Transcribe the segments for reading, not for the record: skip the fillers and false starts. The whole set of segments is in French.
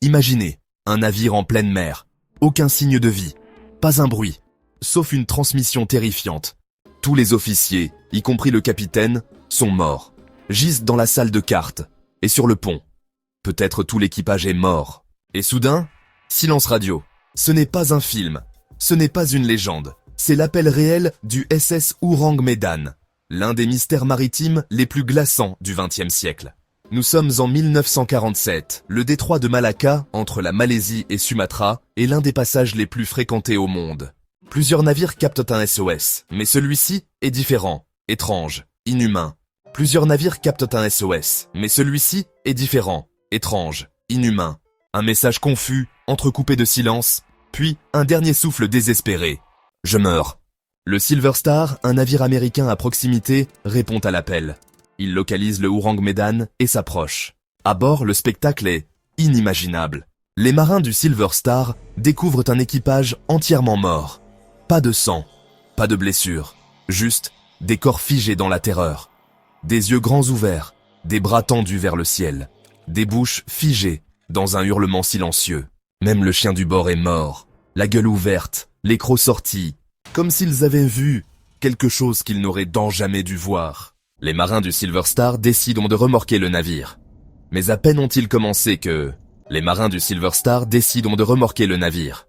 Imaginez, un navire en pleine mer. Aucun signe de vie. Pas un bruit. Sauf une transmission terrifiante. Tous les officiers, y compris le capitaine, sont morts. Gisent dans la salle de cartes et sur le pont. Peut-être tout l'équipage est mort. Et soudain, silence radio. Ce n'est pas un film. Ce n'est pas une légende. C'est l'appel réel du SS Ourang Medan, l'un des mystères maritimes les plus glaçants du XXe siècle. Nous sommes en 1947. Le détroit de Malacca, entre la Malaisie et Sumatra, est l'un des passages les plus fréquentés au monde. Plusieurs navires captent un SOS, mais celui-ci est différent, étrange, inhumain. Plusieurs navires captent un SOS, mais celui-ci est différent, étrange, inhumain. Un message confus, entrecoupé de silence, puis un dernier souffle désespéré. Je meurs. Le Silver Star, un navire américain à proximité, répond à l'appel. Il localise le Ourang Medan et s'approche. À bord, le spectacle est inimaginable. Les marins du Silver Star découvrent un équipage entièrement mort. Pas de sang, pas de blessures, juste des corps figés dans la terreur. Des yeux grands ouverts, des bras tendus vers le ciel, des bouches figées dans un hurlement silencieux. Même le chien du bord est mort, la gueule ouverte, les crocs sortis, comme s'ils avaient vu quelque chose qu'ils n'auraient donc jamais dû voir. Les marins du Silver Star décident de remorquer le navire. Mais à peine ont-ils commencé que... Les marins du Silver Star décident de remorquer le navire.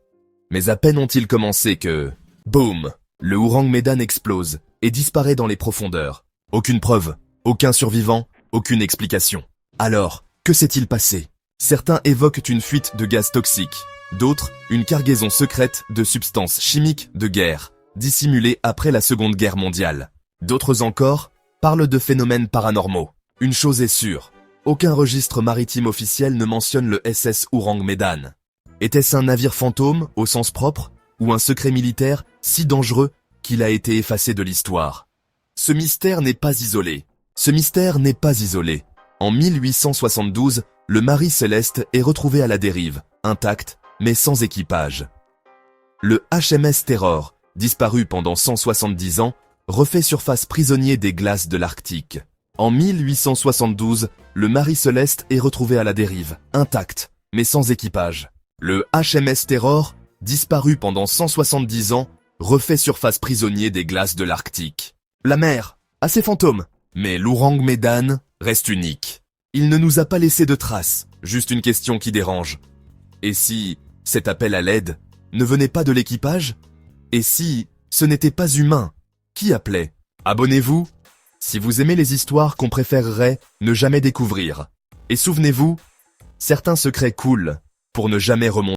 Mais à peine ont-ils commencé que... Boum! Le Ourang Medan explose et disparaît dans les profondeurs. Aucune preuve, aucun survivant, aucune explication. Alors, que s'est-il passé? Certains évoquent une fuite de gaz toxique, d'autres, une cargaison secrète de substances chimiques de guerre, dissimulées après la Seconde Guerre mondiale. D'autres encore parlent de phénomènes paranormaux. Une chose est sûre, aucun registre maritime officiel ne mentionne le SS Ourang Medan. Était-ce un navire fantôme, au sens propre, ou un secret militaire si dangereux qu'il a été effacé de l'histoire? Ce mystère n'est pas isolé. En 1872, le Marie Céleste est retrouvé à la dérive, intact, mais sans équipage. Le HMS Terror, disparu pendant 170 ans, refait surface prisonnier des glaces de l'Arctique. En 1872, le Marie Céleste est retrouvé à la dérive, intact, mais sans équipage. Le HMS Terror, disparu pendant 170 ans, refait surface prisonnier des glaces de l'Arctique. La mer a ses fantômes, mais l'Ourang Medan reste unique. Il ne nous a pas laissé de traces, juste une question qui dérange. Et si cet appel à l'aide ne venait pas de l'équipage? Et si ce n'était pas humain? Qui appelait? Abonnez-vous si vous aimez les histoires qu'on préférerait ne jamais découvrir. Et souvenez-vous, certains secrets coulent pour ne jamais remonter.